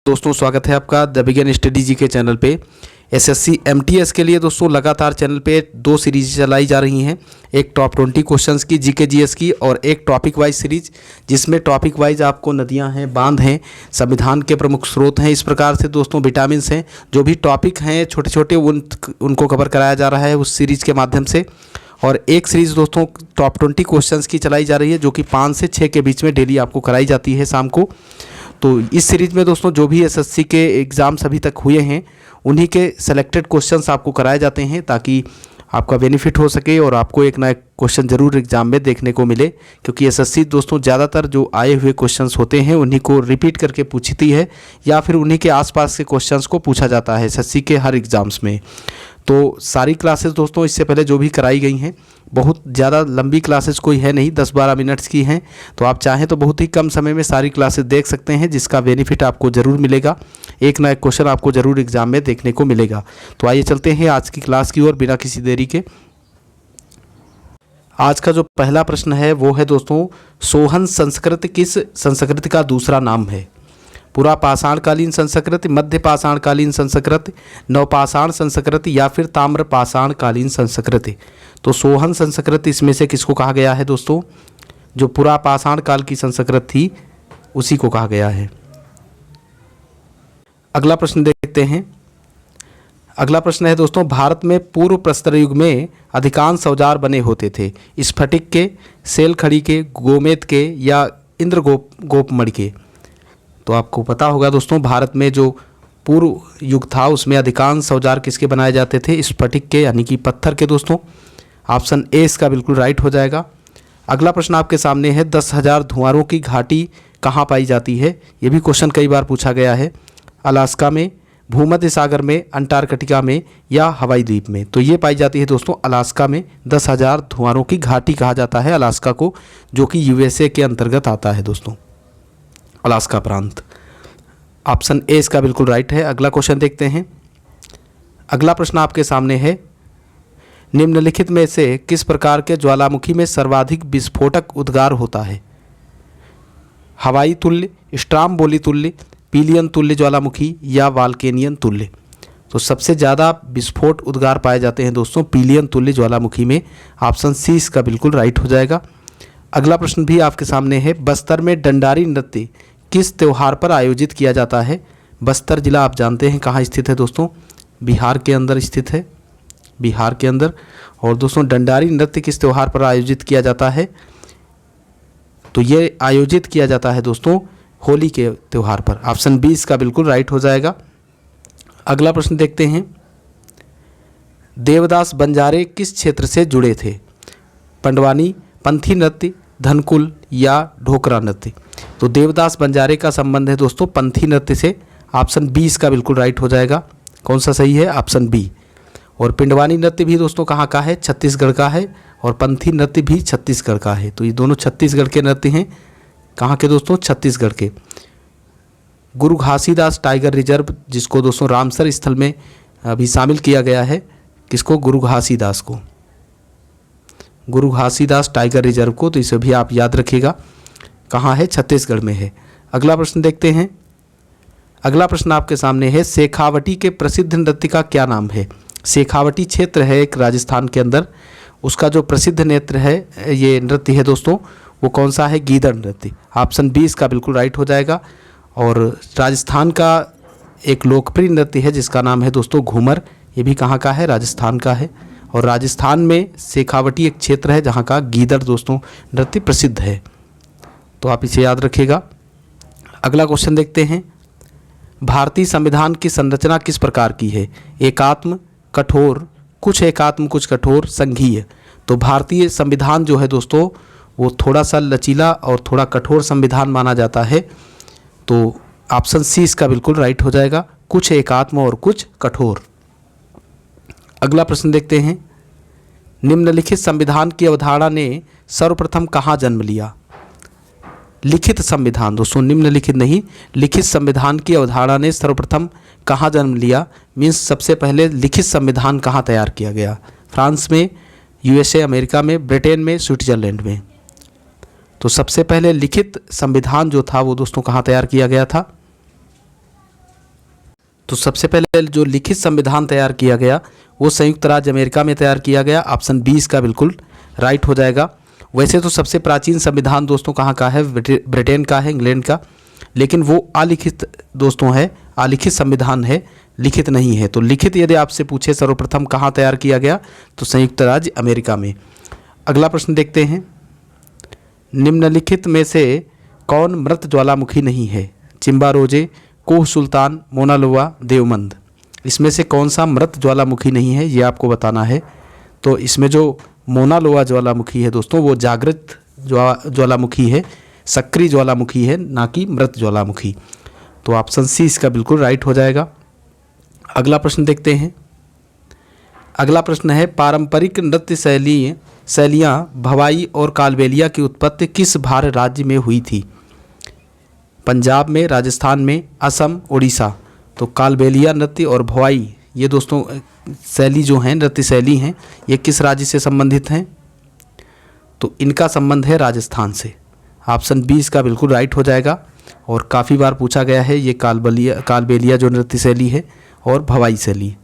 दोस्तों स्वागत है आपका द बिगिन स्टडी जी के चैनल पे। एसएससी एमटीएस के लिए दोस्तों लगातार चैनल पे दो सीरीज चलाई जा रही हैं, एक टॉप 20 क्वेश्चंस की जीके जीएस की और एक टॉपिक वाइज सीरीज, जिसमें टॉपिक वाइज आपको नदियां हैं, बांध हैं, संविधान के प्रमुख स्रोत हैं, इस प्रकार से दोस्तों विटामिन हैं, जो भी टॉपिक हैं छोटे छोटे उनको कवर कराया जा रहा है उस सीरीज़ के माध्यम से। और एक सीरीज़ दोस्तों टॉप 20 क्वेश्चंस की चलाई जा रही है, जो कि 5 से 6 के बीच में डेली आपको कराई जाती है शाम को। तो इस सीरीज़ में दोस्तों जो भी एसएससी के एग्ज़ाम्स अभी तक हुए हैं उन्हीं के सेलेक्टेड क्वेश्चंस आपको कराए जाते हैं, ताकि आपका बेनिफिट हो सके और आपको एक ना एक क्वेश्चन ज़रूर एग्ज़ाम में देखने को मिले। क्योंकि एसएससी दोस्तों ज़्यादातर जो आए हुए क्वेश्चंस होते हैं उन्हीं को रिपीट करके पूछती है, या फिर उन्हीं के आसपास के क्वेश्चंस को पूछा जाता है एसएससी के हर एग्ज़ाम्स में। तो सारी क्लासेस दोस्तों इससे पहले जो भी कराई गई हैं, बहुत ज़्यादा लंबी क्लासेस कोई है नहीं, 10-12 मिनट्स की हैं, तो आप चाहें तो बहुत ही कम समय में सारी क्लासेस देख सकते हैं, जिसका बेनिफिट आपको ज़रूर मिलेगा। एक ना एक क्वेश्चन आपको ज़रूर एग्ज़ाम में देखने को मिलेगा। तो आइए चलते हैं आज की क्लास की ओर बिना किसी देरी के। आज का जो पहला प्रश्न है वो है दोस्तों, सोहन संस्कृति किस संस्कृति का दूसरा नाम है? पूरा पाषाणकालीन संस्कृति, मध्य पाषाणकालीन संस्कृति, नवपाषाण संस्कृति या फिर ताम्र पाषाणकालीन संस्कृति। तो सोहन संस्कृति इसमें से किसको कहा गया है दोस्तों? जो पूरा पाषाण काल की संस्कृति थी उसी को कहा गया है। अगला प्रश्न देखते हैं। अगला प्रश्न है दोस्तों, भारत में पूर्व प्रस्तर युग में अधिकांश औजार बने होते थे स्फटिक के, सेलखड़ी के, गोमेद के या गोपमणि के। तो आपको पता होगा दोस्तों, भारत में जो पूर्व युग था उसमें अधिकांश औजार किसके बनाए जाते थे? स्फटिक के, यानी कि पत्थर के दोस्तों। ऑप्शन ए इसका बिल्कुल राइट हो जाएगा। अगला प्रश्न आपके सामने है, 10,000 धुआरों की घाटी कहाँ पाई जाती है? ये भी क्वेश्चन कई बार पूछा गया है। अलास्का में, भूमध्य सागर में, अंटार्कटिका में या हवाई द्वीप में? तो ये पाई जाती है दोस्तों अलास्का में। 10,000 धुआरों की घाटी कहा जाता है अलास्का को, जो कि यूएसए के अंतर्गत आता है दोस्तों, अलास्का प्रांत। ऑप्शन ए इसका बिल्कुल राइट है। अगला क्वेश्चन देखते हैं। अगला प्रश्न आपके सामने है, निम्नलिखित में से किस प्रकार के ज्वालामुखी में सर्वाधिक विस्फोटक उद्गार होता है? हवाई तुल्य, स्ट्राम्बोली तुल्य, पिलियन तुल्य ज्वालामुखी या वाल्केनियन तुल्य? तो सबसे ज़्यादा विस्फोट उद्गार पाए जाते हैं दोस्तों पिलियन तुल्य ज्वालामुखी में। ऑप्शन सी इसका बिल्कुल राइट हो जाएगा। अगला प्रश्न भी आपके सामने है, बस्तर में डंडारी नृत्य किस त्यौहार पर आयोजित किया जाता है? बस्तर जिला आप जानते हैं कहाँ स्थित है दोस्तों? बिहार के अंदर स्थित है, बिहार के अंदर। और दोस्तों डंडारी नृत्य किस त्यौहार पर आयोजित किया जाता है? तो ये आयोजित किया जाता है दोस्तों होली के त्यौहार पर। ऑप्शन बी इसका बिल्कुल राइट हो जाएगा। अगला प्रश्न देखते हैं, देवदास बंजारे किस क्षेत्र से जुड़े थे? पंडवानी, पंथी नृत्य, धनकुल या ढोकरा नृत्य? तो देवदास बंजारे का संबंध है दोस्तों पंथी नृत्य से। ऑप्शन बी इसका बिल्कुल राइट हो जाएगा। कौन सा सही है? Option B. और पिंडवानी नृत्य भी दोस्तों कहाँ का है? छत्तीसगढ़ का है। और पंथी नृत्य भी छत्तीसगढ़ का है। तो ये दोनों छत्तीसगढ़ के नृत्य हैं। कहाँ के दोस्तों? छत्तीसगढ़ के। गुरु घासीदास टाइगर रिजर्व, जिसको दोस्तों रामसर स्थल में अभी शामिल किया गया है, किसको? गुरु घासीदास को, गुरु घासीदास टाइगर रिजर्व को। तो इसे भी आप याद रखिएगा, कहाँ है? छत्तीसगढ़ में है। अगला प्रश्न देखते हैं। अगला प्रश्न आपके सामने है, शेखावटी के प्रसिद्ध नृत्य का क्या नाम है? शेखावटी क्षेत्र है एक राजस्थान के अंदर, उसका जो प्रसिद्ध नृत्य है, ये नृत्य है दोस्तों, वो कौन सा है? गीदड़ नृत्य। ऑप्शन बी इसका बिल्कुल राइट हो जाएगा। और राजस्थान का एक लोकप्रिय नृत्य है जिसका नाम है दोस्तों घूमर। ये भी कहाँ का है? राजस्थान का है। और राजस्थान में शेखावटी एक क्षेत्र है जहाँ का गीदड़ दोस्तों नृत्य प्रसिद्ध है। तो आप इसे याद रखिएगा। अगला क्वेश्चन देखते हैं, भारतीय संविधान की संरचना किस प्रकार की है? एकात्म, कठोर, कुछ एकात्म कुछ कठोर, संघीय? तो भारतीय संविधान जो है दोस्तों वो थोड़ा सा लचीला और थोड़ा कठोर संविधान माना जाता है। तो ऑप्शन सी इसका बिल्कुल राइट हो जाएगा, कुछ एकात्म और कुछ कठोर। अगला प्रश्न देखते हैं, निम्नलिखित संविधान की अवधारणा ने सर्वप्रथम कहाँ जन्म लिया? लिखित संविधान दोस्तों, निम्नलिखित नहीं, लिखित संविधान की अवधारणा ने सर्वप्रथम कहाँ जन्म लिया? मीन्स सबसे पहले लिखित संविधान कहाँ तैयार किया गया? फ्रांस में, यूएसए अमेरिका में, ब्रिटेन में, स्विट्जरलैंड में? तो सबसे पहले लिखित संविधान जो था वो दोस्तों कहाँ तैयार किया गया था? तो सबसे पहले जो लिखित संविधान तैयार किया गया वो संयुक्त राज्य अमेरिका में तैयार किया गया। ऑप्शन 20 का बिल्कुल राइट हो जाएगा। वैसे तो सबसे प्राचीन संविधान दोस्तों कहाँ का है? ब्रिटेन का है, इंग्लैंड का, लेकिन वो अलिखित दोस्तों है, अलिखित संविधान है, लिखित नहीं है। तो लिखित यदि आपसे पूछे सर्वप्रथम कहाँ तैयार किया गया तो संयुक्त राज्य अमेरिका में। अगला प्रश्न देखते हैं, निम्नलिखित में से कौन मृत ज्वालामुखी नहीं है? चिंबा रोजे, कोह सुल्तान, मोना लोआ, देवमंद। इसमें से कौन सा मृत ज्वालामुखी नहीं है ये आपको बताना है। तो इसमें जो मोना लोआ ज्वालामुखी है दोस्तों वो जागृत ज्वालामुखी है, सक्रिय ज्वालामुखी है, ना कि मृत ज्वालामुखी। तो ऑप्शन सी इसका बिल्कुल राइट हो जाएगा। अगला प्रश्न देखते हैं। अगला प्रश्न है, पारंपरिक नृत्य शैलियाँ भवाई और कालबेलिया की उत्पत्ति किस भारत राज्य में हुई थी? पंजाब में, राजस्थान में, असम, उड़ीसा। तो कालबेलिया नृत्य और भवाई ये दोस्तों शैली जो हैं, नृत्य शैली हैं, ये किस राज्य से संबंधित हैं? तो इनका संबंध है राजस्थान से। ऑप्शन 20 का बिल्कुल राइट हो जाएगा। और काफ़ी बार पूछा गया है ये कालबेलिया जो नृत्य शैली है और भवाई शैली।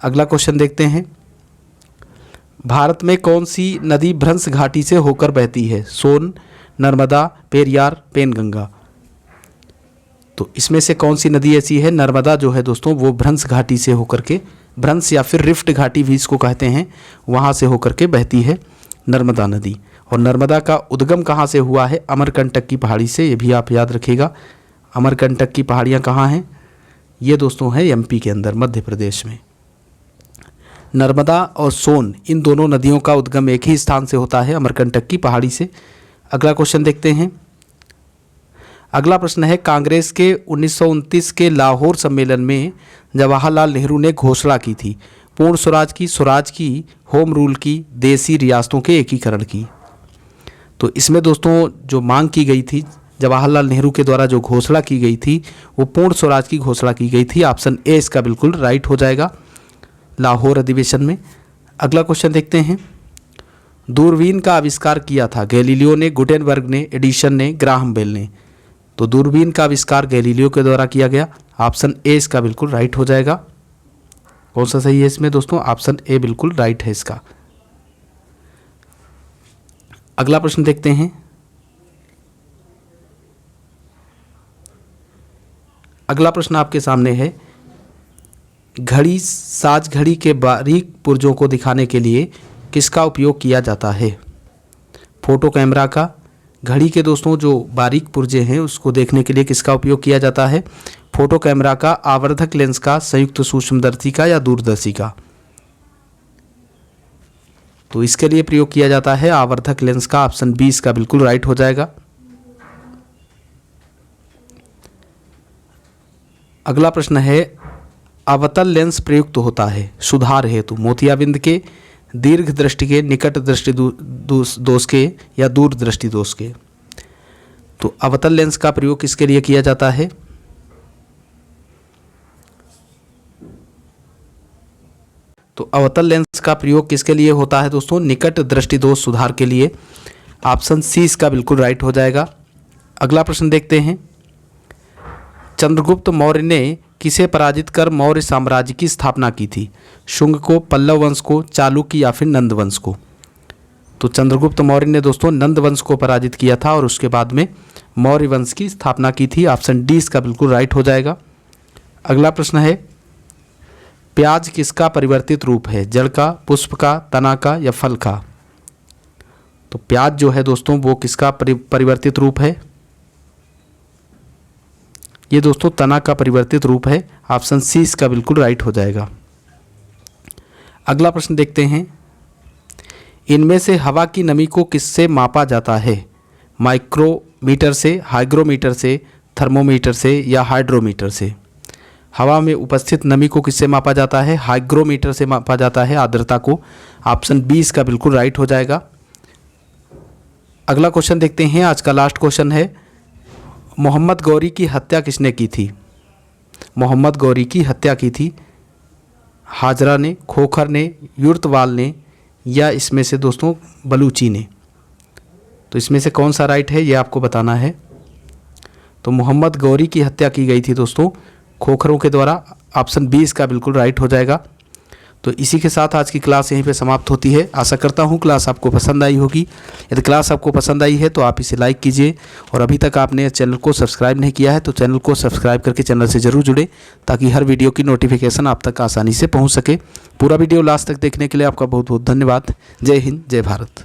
अगला क्वेश्चन देखते हैं, भारत में कौन सी नदी भ्रंश घाटी से होकर बहती है? सोन, नर्मदा, पेरियार, पेनगंगा। तो इसमें से कौन सी नदी ऐसी है? नर्मदा जो है दोस्तों वो भ्रंश घाटी से होकर के, भ्रंश या फिर रिफ्ट घाटी भी इसको कहते हैं, वहाँ से होकर के बहती है नर्मदा नदी। और नर्मदा का उद्गम कहाँ से हुआ है? अमरकंटक की पहाड़ी से। ये भी आप याद रखिएगा। अमरकंटक की पहाड़ियाँ कहाँ हैं? ये दोस्तों है एमपी के अंदर, मध्य प्रदेश में। नर्मदा और सोन इन दोनों नदियों का उद्गम एक ही स्थान से होता है, अमरकंटक की पहाड़ी से। अगला क्वेश्चन देखते हैं। अगला प्रश्न है, कांग्रेस के 1929 के लाहौर सम्मेलन में जवाहरलाल नेहरू ने घोषणा की थी पूर्ण स्वराज की, होम रूल की, देसी रियासतों के एकीकरण की। तो इसमें दोस्तों जो मांग की गई थी, जवाहरलाल नेहरू के द्वारा जो घोषणा की गई थी वो पूर्ण स्वराज की घोषणा की गई थी। ऑप्शन ए इसका बिल्कुल राइट हो जाएगा, लाहौर अधिवेशन में। अगला क्वेश्चन देखते हैं, दूरबीन का आविष्कार किया था गैलीलियो ने, गुटेनबर्ग ने, एडिसन ने, ग्राहम बेल ने। तो दूरबीन का आविष्कार गैलीलियो के द्वारा किया गया। ऑप्शन ए इसका बिल्कुल राइट हो जाएगा। कौन सा सही है इसमें दोस्तों? ऑप्शन ए बिल्कुल राइट है इसका। अगला प्रश्न देखते हैं। अगला प्रश्न आपके सामने है, साज घड़ी के बारीक पुर्जों को दिखाने के लिए किसका उपयोग किया जाता है? फोटो कैमरा का। घड़ी के दोस्तों जो बारीक पुर्जे हैं उसको देखने के लिए किसका उपयोग किया जाता है? फोटो कैमरा का, आवर्धक लेंस का, संयुक्त सूक्ष्मदर्शी का या दूरदर्शी का। तो इसके लिए प्रयोग किया जाता है आवर्धक लेंस का। ऑप्शन 20 का बिल्कुल राइट हो जाएगा। अगला प्रश्न है, अवतल लेंस प्रयुक्त होता है सुधार हेतु मोतियाबिंद के, दीर्घ दृष्टि के, निकट दृष्टि दोष के या दूर दृष्टि दोष के। तो अवतल लेंस का प्रयोग किसके लिए किया जाता है? तो अवतल लेंस का प्रयोग किसके लिए होता है दोस्तों? निकट दृष्टि दोष सुधार के लिए। ऑप्शन सी इसका बिल्कुल राइट हो जाएगा। अगला प्रश्न देखते हैं, चंद्रगुप्त मौर्य ने किसे पराजित कर मौर्य साम्राज्य की स्थापना की थी? शुंग को, पल्लव वंश को, चालुक्य या फिर नंद वंश को। तो चंद्रगुप्त मौर्य ने दोस्तों नंद वंश को पराजित किया था और उसके बाद में मौर्य वंश की स्थापना की थी। ऑप्शन डी इसका बिल्कुल राइट हो जाएगा। अगला प्रश्न है, प्याज किसका परिवर्तित रूप है? जड़ का, पुष्प का, तना का या फल का। तो प्याज जो है दोस्तों वो किसका परिवर्तित रूप है? ये दोस्तों तना का परिवर्तित रूप है। ऑप्शन सी इसका बिल्कुल राइट हो जाएगा। अगला प्रश्न देखते हैं, इनमें से हवा की नमी को किससे मापा जाता है? माइक्रोमीटर से, हाइग्रोमीटर से, थर्मोमीटर से या हाइड्रोमीटर से। हवा में उपस्थित नमी को किससे मापा जाता है? हाइग्रोमीटर से मापा जाता है, आर्द्रता को। ऑप्शन 20 का बिल्कुल राइट हो जाएगा। अगला क्वेश्चन देखते हैं, आज का लास्ट क्वेश्चन है, मोहम्मद गौरी की हत्या किसने की थी? मोहम्मद गौरी की हत्या की थी हाजरा ने, खोखर ने, युर्तवाल ने या इसमें से दोस्तों बलूची ने। तो इसमें से कौन सा राइट है ये आपको बताना है। तो मोहम्मद गौरी की हत्या की गई थी दोस्तों खोखरों के द्वारा। ऑप्शन बी इसका बिल्कुल राइट हो जाएगा। तो इसी के साथ आज की क्लास यहीं पे समाप्त होती है। आशा करता हूँ क्लास आपको पसंद आई होगी। यदि क्लास आपको पसंद आई है तो आप इसे लाइक कीजिए, और अभी तक आपने चैनल को सब्सक्राइब नहीं किया है तो चैनल को सब्सक्राइब करके चैनल से ज़रूर जुड़े, ताकि हर वीडियो की नोटिफिकेशन आप तक आसानी से पहुँच सके। पूरा वीडियो लास्ट तक देखने के लिए आपका बहुत बहुत धन्यवाद। जय हिंद, जय भारत।